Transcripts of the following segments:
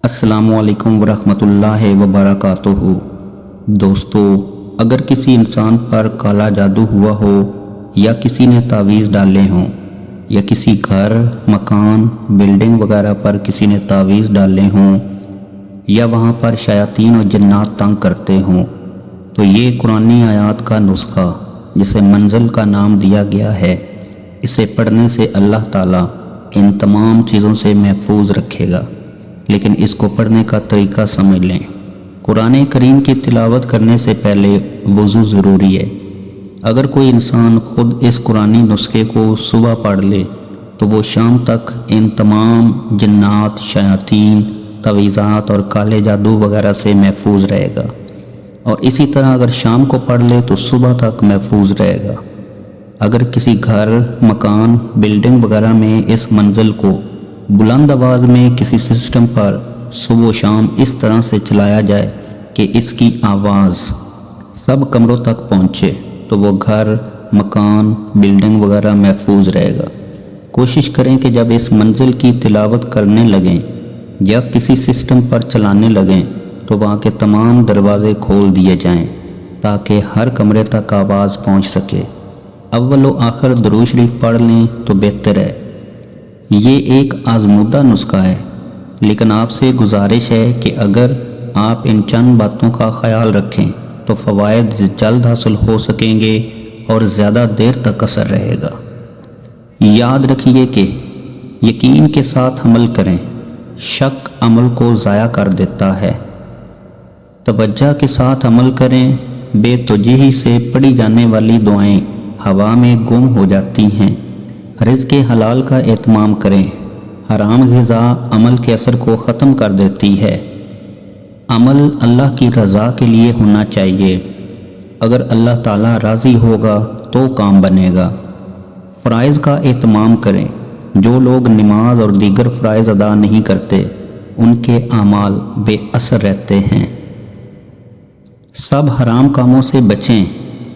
السلام علیکم ورحمۃ اللہ وبرکاتہ۔ دوستو، اگر کسی انسان پر کالا جادو ہوا ہو یا کسی نے تعویذ ڈالے ہوں یا کسی گھر، مکان، بلڈنگ وغیرہ پر کسی نے تعویذ ڈالے ہوں یا وہاں پر شیاطین اور جنات تنگ کرتے ہوں تو یہ قرآنی آیات کا نسخہ جسے منزل کا نام دیا گیا ہے، اسے پڑھنے سے اللہ تعالیٰ ان تمام چیزوں سے محفوظ رکھے گا۔ لیکن اس کو پڑھنے کا طریقہ سمجھ لیں۔ قرآن کریم کی تلاوت کرنے سے پہلے وضو ضروری ہے۔ اگر کوئی انسان خود اس قرآنی نسخے کو صبح پڑھ لے تو وہ شام تک ان تمام جنات، شیاطین، تعویذات اور کالے جادو وغیرہ سے محفوظ رہے گا، اور اسی طرح اگر شام کو پڑھ لے تو صبح تک محفوظ رہے گا۔ اگر کسی گھر، مکان، بلڈنگ وغیرہ میں اس منزل کو بلند آواز میں کسی سسٹم پر صبح و شام اس طرح سے چلایا جائے کہ اس کی آواز سب کمروں تک پہنچے تو وہ گھر، مکان، بلڈنگ وغیرہ محفوظ رہے گا۔ کوشش کریں کہ جب اس منزل کی تلاوت کرنے لگیں یا کسی سسٹم پر چلانے لگیں تو وہاں کے تمام دروازے کھول دیے جائیں تاکہ ہر کمرے تک آواز پہنچ سکے۔ اول و آخر درود شریف پڑھ لیں تو بہتر ہے۔ یہ ایک آزمودہ نسخہ ہے، لیکن آپ سے گزارش ہے کہ اگر آپ ان چند باتوں کا خیال رکھیں تو فوائد جلد حاصل ہو سکیں گے اور زیادہ دیر تک اثر رہے گا۔ یاد رکھیے کہ یقین کے ساتھ عمل کریں، شک عمل کو ضائع کر دیتا ہے۔ توجہ کے ساتھ عمل کریں، بے توجہی سے پڑھی جانے والی دعائیں ہوا میں گم ہو جاتی ہیں۔ رزق حلال کا اہتمام کریں، حرام غذا عمل کے اثر کو ختم کر دیتی ہے۔ عمل اللہ کی رضا کے لیے ہونا چاہیے، اگر اللہ تعالیٰ راضی ہوگا تو کام بنے گا۔ فرائض کا اہتمام کریں، جو لوگ نماز اور دیگر فرائض ادا نہیں کرتے ان کے اعمال بے اثر رہتے ہیں۔ سب حرام کاموں سے بچیں،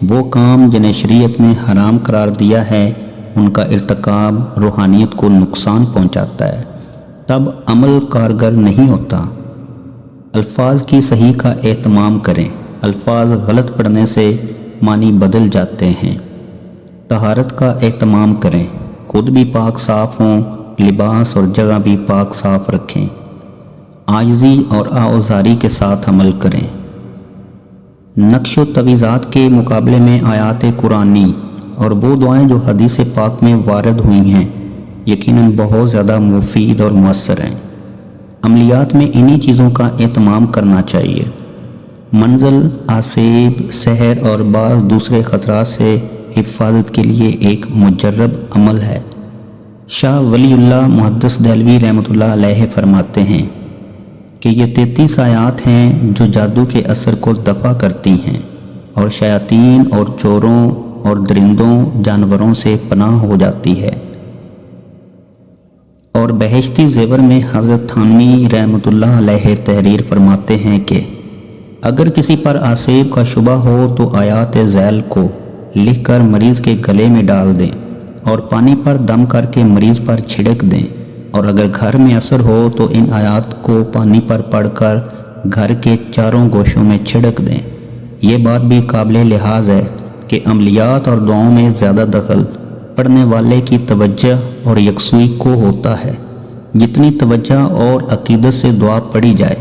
وہ کام جنہیں شریعت نے حرام قرار دیا ہے ان کا ارتکاب روحانیت کو نقصان پہنچاتا ہے، تب عمل کارگر نہیں ہوتا۔ الفاظ کی صحیح کا اہتمام کریں، الفاظ غلط پڑھنے سے معنی بدل جاتے ہیں۔ طہارت کا اہتمام کریں، خود بھی پاک صاف ہوں، لباس اور جگہ بھی پاک صاف رکھیں۔ عاجزی اور آؤزاری کے ساتھ عمل کریں۔ نقش و تعویذات کے مقابلے میں آیات قرآنی اور وہ دعائیں جو حدیث پاک میں وارد ہوئی ہیں یقیناً بہت زیادہ مفید اور مؤثر ہیں۔ عملیات میں انہی چیزوں کا اہتمام کرنا چاہیے۔ منزل، آسیب، سحر اور بعض دوسرے خطرات سے حفاظت کے لیے ایک مجرب عمل ہے۔ شاہ ولی اللہ محدث دہلوی رحمۃ اللہ علیہ فرماتے ہیں کہ یہ 33 آیات ہیں جو جادو کے اثر کو دفع کرتی ہیں اور شیاطین اور چوروں اور درندوں، جانوروں سے پناہ ہو جاتی ہے۔ اور بہشتی زیور میں حضرت تھانوی رحمۃ اللہ علیہ تحریر فرماتے ہیں کہ اگر کسی پر آسیب کا شبہ ہو تو آیات ذیل کو لکھ کر مریض کے گلے میں ڈال دیں اور پانی پر دم کر کے مریض پر چھڑک دیں، اور اگر گھر میں اثر ہو تو ان آیات کو پانی پر پڑھ کر گھر کے چاروں گوشوں میں چھڑک دیں۔ یہ بات بھی قابل لحاظ ہے کہ عملیات اور دعاؤں میں زیادہ دخل پڑھنے والے کی توجہ اور یکسوئی کو ہوتا ہے۔ جتنی توجہ اور عقیدت سے دعا پڑھی جائے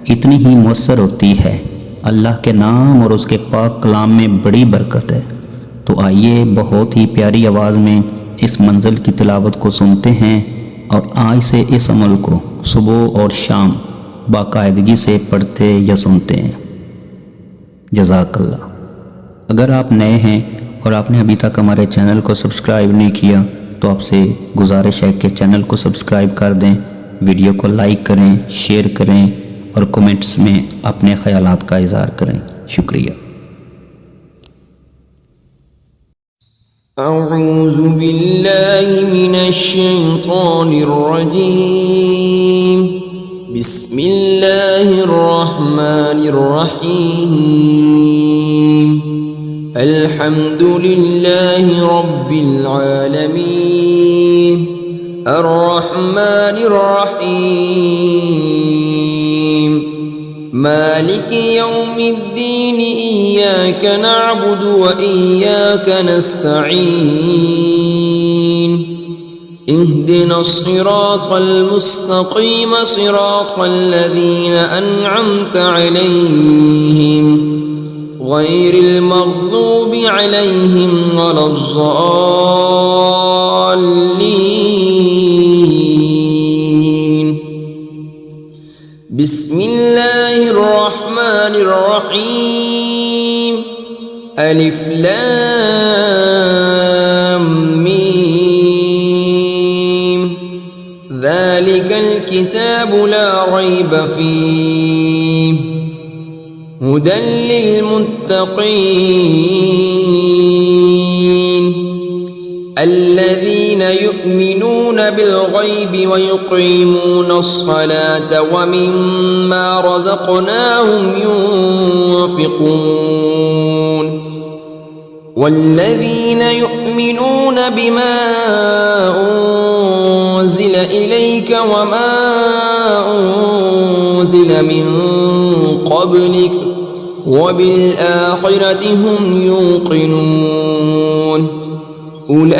اتنی ہی مؤثر ہوتی ہے۔ اللہ کے نام اور اس کے پاک کلام میں بڑی برکت ہے۔ تو آئیے بہت ہی پیاری آواز میں اس منزل کی تلاوت کو سنتے ہیں اور آج سے اس عمل کو صبح اور شام باقاعدگی سے پڑھتے یا سنتے ہیں۔ جزاک اللہ۔ اگر آپ نئے ہیں اور آپ نے ابھی تک ہمارے چینل کو سبسکرائب نہیں کیا تو آپ سے گزارش ہے کہ چینل کو سبسکرائب کر دیں، ویڈیو کو لائک کریں، شیئر کریں اور کومنٹس میں اپنے خیالات کا اظہار کریں۔ شکریہ۔ اعوذ باللہ من الشیطان الرجیم، بسم اللہ الرحمن الرحیم، الحمد للہ رب العالمین، الرحمن الرحیم، مالك يوم الدين إياك نعبد وإياك نستعين اهدنا الصراط المستقيم صراط الذين أنعمت عليهم غير المغضوب عليهم ولا الضالين. بسم الله الرحمن الرحيم. ألف لام ميم. ذلك الكتاب لا ريب فيه هدى للمتقين الذين يؤمنون بالغيب ويقيمون الصلاة ومما رزقناهم ينفقون والذين يؤمنون بما أنزل إليك وما أنزل من قبلك وبالآخرة هم يوقنون أولئك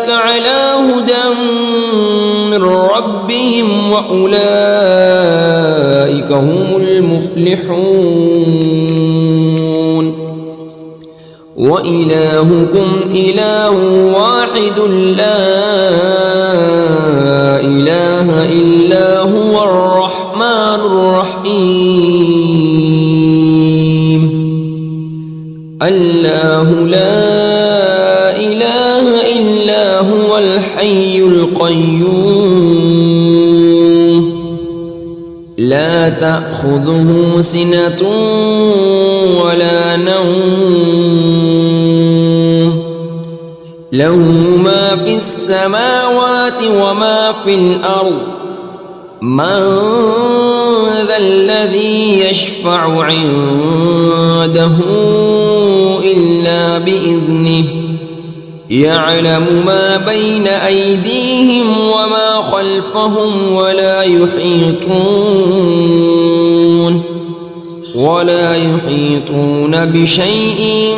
على هدى من ربهم وأولئك هم المفلحون. وإلهكم إله واحد لا إله إلا هو الرحمن الرحيم. الله لا إله إلا هو الحي القيوم لا تأخذه سنة ولا نوم له ما في السماوات وما في الأرض. من ذا الذي يشفع عنده إلا بإذنه يعلم ما بين أيديهم وما خلفهم ولا يحيطون بشيء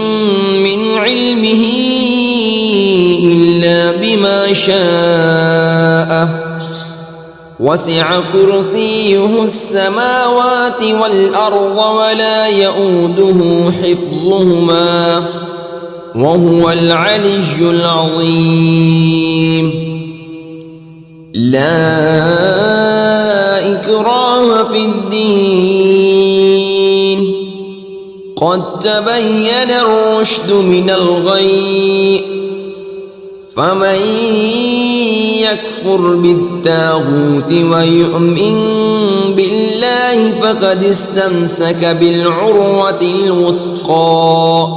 من علمه إلا بما شاء وسع كرسيه السماوات والأرض ولا يؤوده حفظهما وهو العلي العظيم. لا إكراه في الدين قد تبين الرشد من الغي فمن يكفر بالطاغوت ويؤمن بالله فقد استمسك بالعروة الوثقى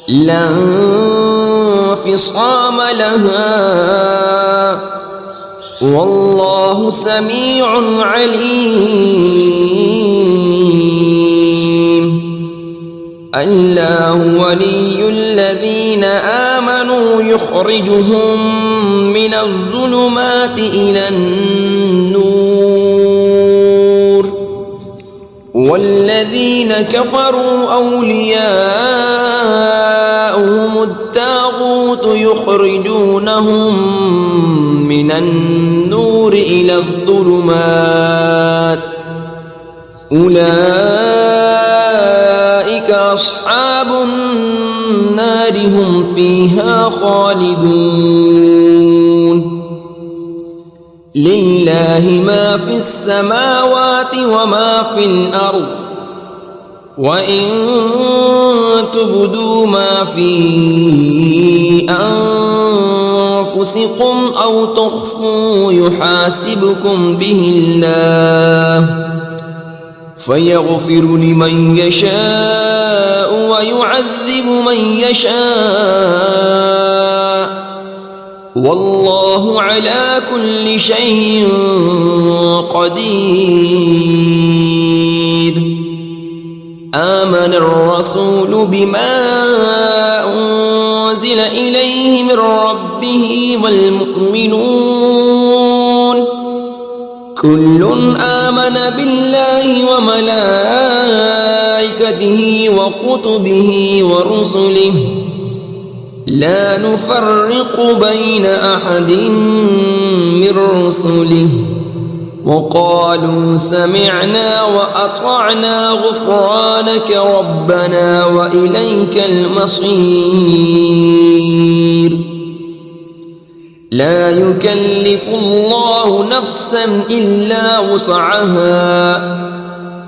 لا انفصام لها والله سميع عليم. الله ولي الذين آمنوا يخرجهم من الظلمات إلى النور والذين كفروا أولياؤهم الطاغوت يخرجونهم من النور إلى الظلمات أولئك أصحاب النار هم فيها خالدون. لله ما في السماوات وما في الأرض وإن تبدوا ما في أنفسكم أو تخفوا يحاسبكم به الله فيغفر لمن يشاء ويعذب من يشاء والله على كل شيء قدير. آمن الرسول بما أنزل إليه من ربه والمؤمنون كل آمن بالله وملائكته وكتبه ورسله لا نفرق بين أحد من رسله وقالوا سمعنا وأطعنا غفرانك ربنا وإليك المصير. لا يكلف الله نفسا إلا وسعها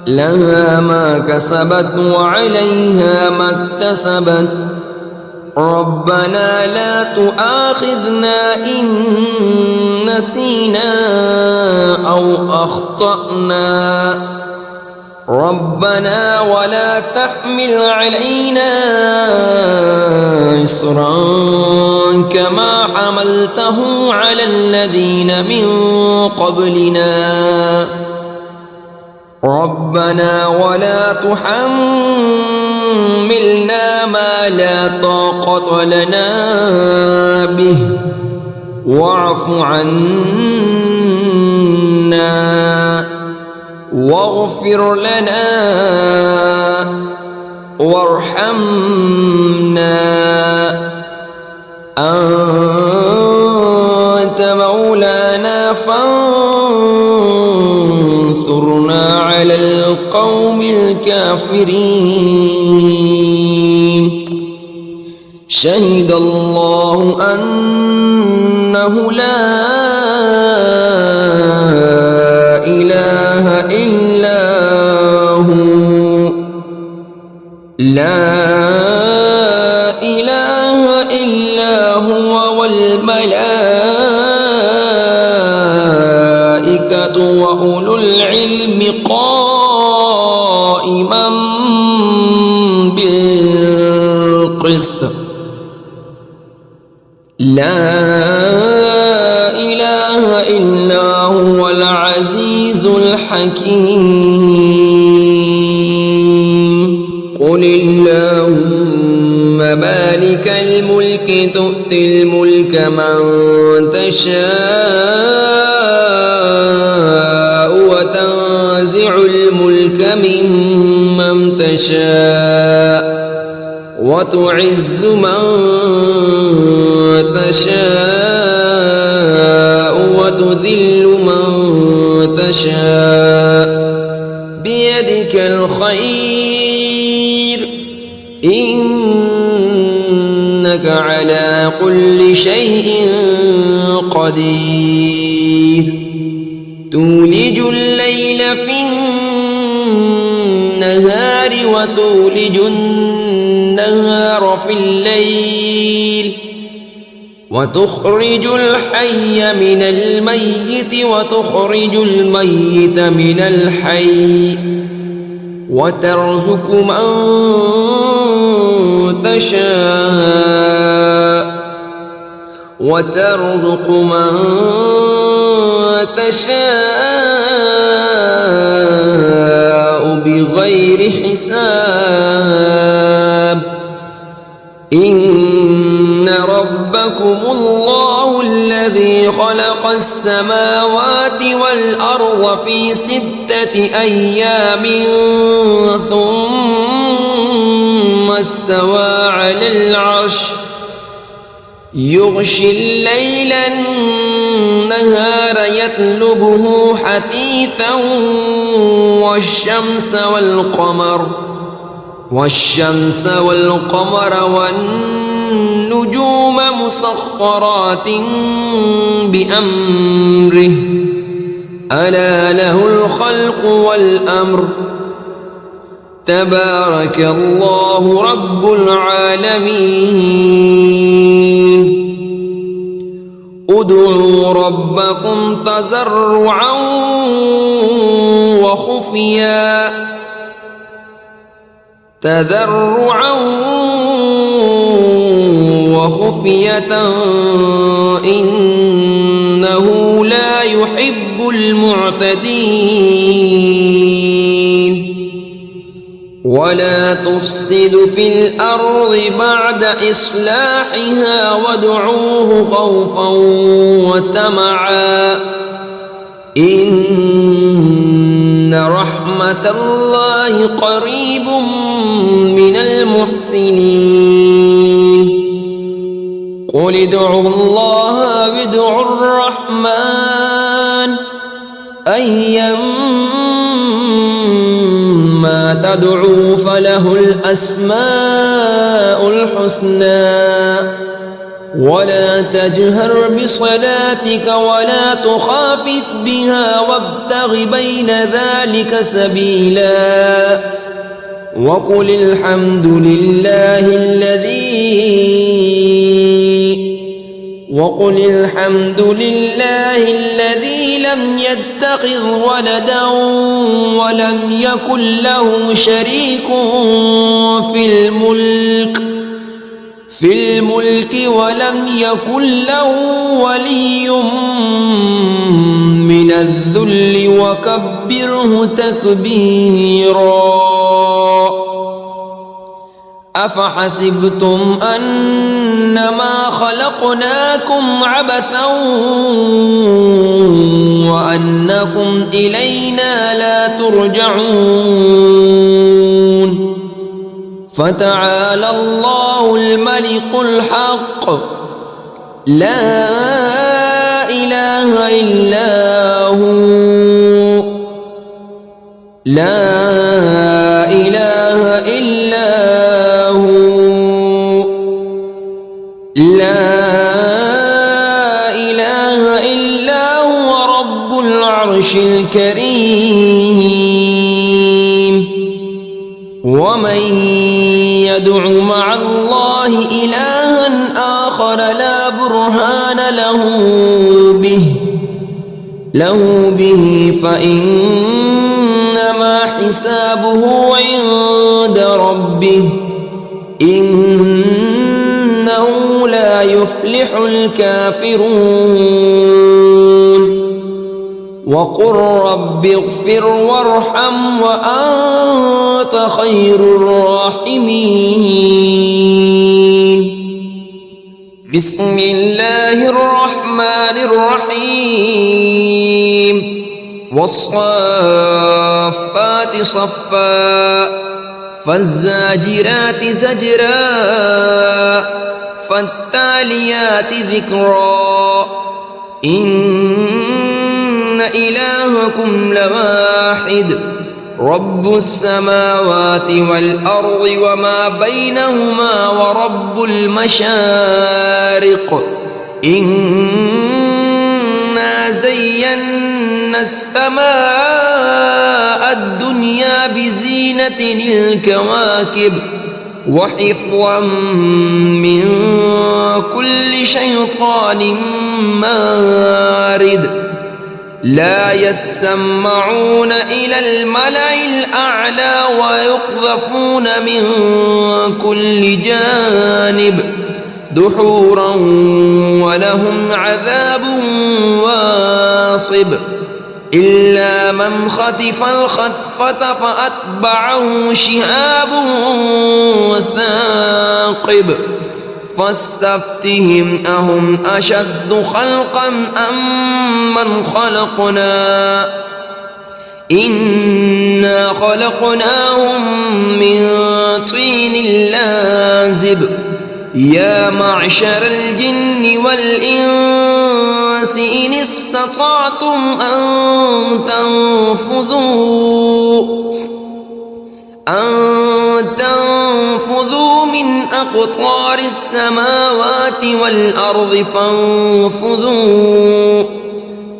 لها ما كسبت وعليها ما اكتسبت ربنا لا تؤاخذنا إن نسينا أو أخطأنا ربنا ولا تحمل علينا إصرا كما حملته على الذين من قبلنا ربنا ولا تحملنا ما لا طاقة لنا به واعف عنا واغفر لنا وارحمنا أنت مولانا فانصرنا على القوم الكافرين. شهد الله أنه لا إله إلا هو لا إله إلا هو والملائكة وأولو العلم قائما بالقسط لا إله إلا هو العزيز الحكيم. قل اللهم مالك الملك تؤتي الملك من تشاء وتنزع الملك ممن تشاء وتعز من تشاء وتذل من تشاء بيدك الخير إنك على كل شيء قدير. تولج الليل في النهار وتولج النهار في الليل وتخرج الحي من الميت وتخرج الميت من الحي وترزق من تشاء بغير حساب. إن ربكم الله الذي خلق السماوات والأرض في 6 أيام ثم استوى على العرش يغشي الليل النهار يطلبه حثيثا والشمس والقمر والنجوم مسخرات بأمره ألا له الخلق والأمر تبارك الله رب العالمين. ادعوا ربكم تضرعا وخفية إنه لا يحب المعتدين. ولا تفسدوا في الأرض بعد إصلاحها وادعوه خوفا وطمعا إن رحمة الله قريب من المحسنين قل ادعوا الله وادعوا الرحمن أيما تدعوا فله الأسماء الحسنى ولا تجهر بصلاتك ولا تخافت بها وابتغ بين ذلك سبيلا وقل الحمد لله الذي لم يتخذ ولدا ولم يكن له شريك في الملك ولم يكن له ولي من الذل وكبره تكبيرا أفحسبتم أنما خلقناكم عبثا وأنكم إلينا لا ترجعون فتعالى الله الملك الحق لا إله إلا هو رب العرش الكريم ومن يدع مع الله إلها آخر لا برهان له به فإنما حسابه عند ربه إنه لا يفلح الكافرون وقل رب اغفر وارحم وأنت خير الراحمين بسم الله الرحمن الرحيم والصافات صفا فالزاجرات زجرا فالتاليات ذكرا إن إلهكم لواحد رب السماوات والأرض وما بينهما ورب المشارق إنا زينا السماء الدنيا بزينة الكواكب وحفظا من كل شيطان مارد لا يسمعون إلى الملأ الأعلى ويقذفون من كل جانب دحورا ولهم عذاب واصب إلا من خطف الخطفة فأتبعه شهاب ثاقب فاستفتهم أهم أشد خلقا أم من خلقنا إنا خلقناهم من طين لازب يا معشر الجن والإنس إن استطعتم أن تنفذوا من أقطار السماوات والأرض فانفذوا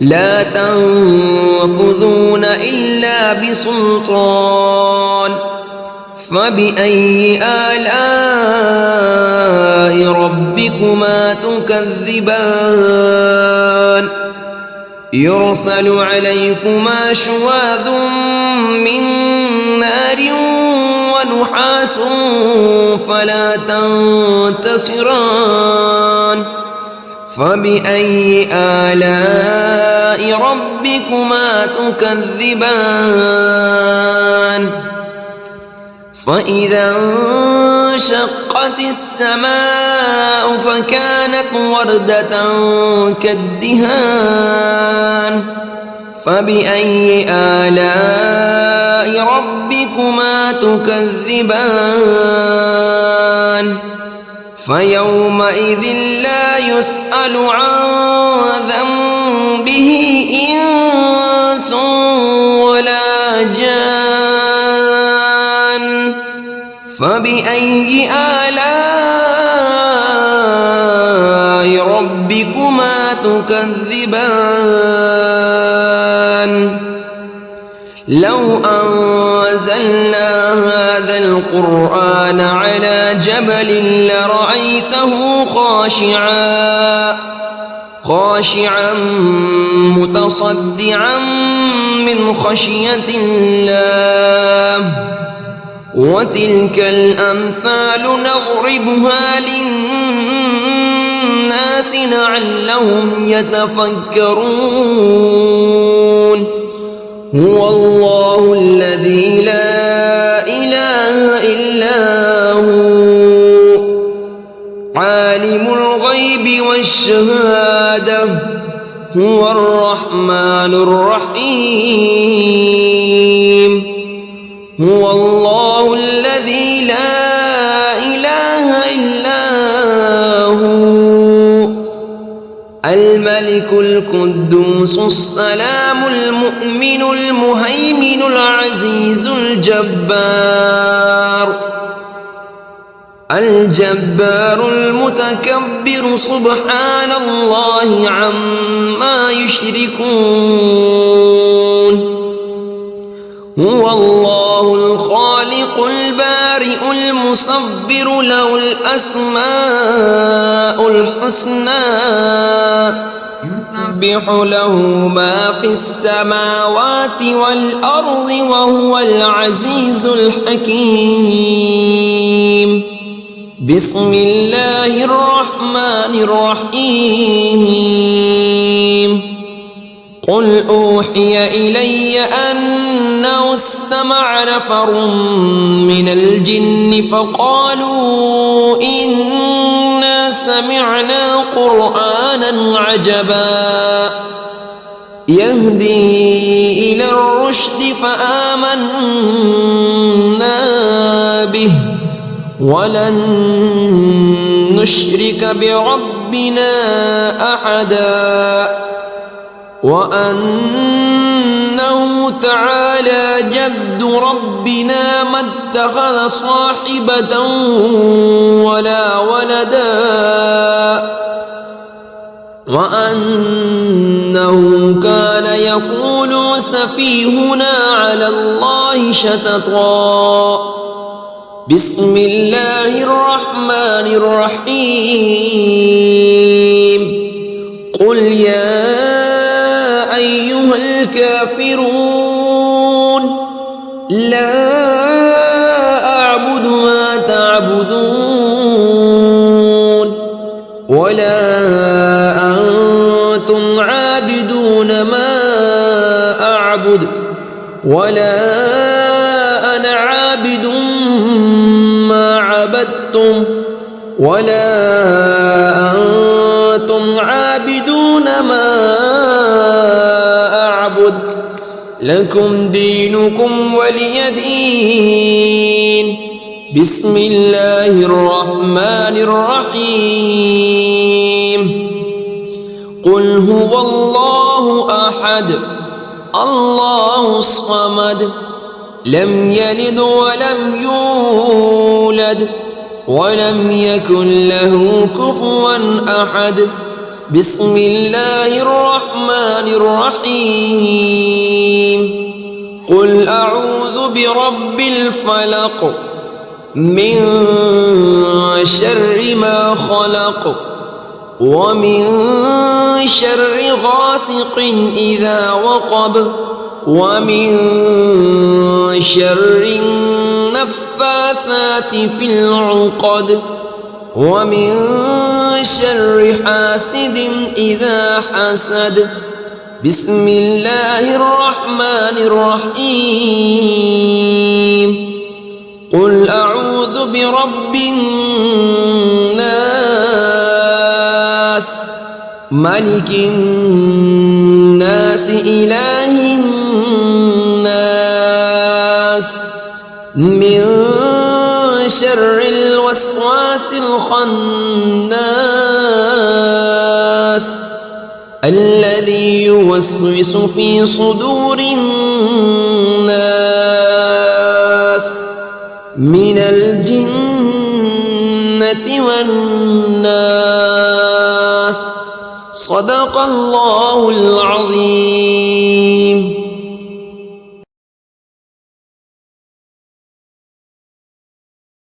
لا تنفذون إلا بسلطان فبأي آلاء ربكما تكذبان يرسل عليكما شواذ من نار ونحاس فلا تنتصران فبأي آلاء ربكما تكذبان فإذا انشقت السماء فكانت وردة كالدهان فبأي آلاء ربكما تكذبان فيومئذ لا يسأل عن ذنبه إنس ولا جان فبأي آلاء ربكما تكذبان لو أنزلنا هذا القرآن على جبل لرأيته خاشعا متصدعا من خشية الله وتلك الأمثال نضربها للناس لعلهم يتفكرون هو الله الذي لا إله إلا هو عالم الغيب والشهادة هو الرحمن الرحيم هو الله الذي لا إله إلا هو الملك القدوس السلام المؤمن المهيمن العزيز الجبار المتكبر سبحان الله عما يشركون هو الله الخالق البارئ المصور له الأسماء الحسنى يسبح له ما في السماوات والأرض وهو العزيز الحكيم بسم الله الرحمن الرحيم قل أوحي إلي أنه استمع نفر من الجن فقالوا إنا سمعنا قرآنا عجبا يهدي إلى الرشد فآمنا به ولن نشرك بربنا أحدا وأنه تعالى جد ربنا ما اتخذ صاحبة ولا ولدا وأنه كان يقول سفيهنا على الله شططا بسم الله الرحمن الرحيم قل يا أيها الكافرون لا أعبد ما تعبدون ولا أنتم عابدون ما أعبد ولا أنا عابد ما عبدتم ولا أنتم عابدون ما أعبد لكم دينكم ولي دين بسم الله الرحمن الرحيم قل هو الله أحد الله الصمد لم يلد ولم يولد ولم يكن له كفوا أحد بسم الله الرحمن الرحيم قل أعوذ برب الفلق من شر ما خلق ومن شر غاسق إذا وقب ومن شر النفاثات في العقد ومن شر حاسد إذا حسد بسم الله الرحمن الرحيم قل أعوذ برب الناس ملك الناس إله الناس من شر الوسواس الخناس الذي يوسوس في صدور الناس من الجنة والناس. صدق الله العظيم.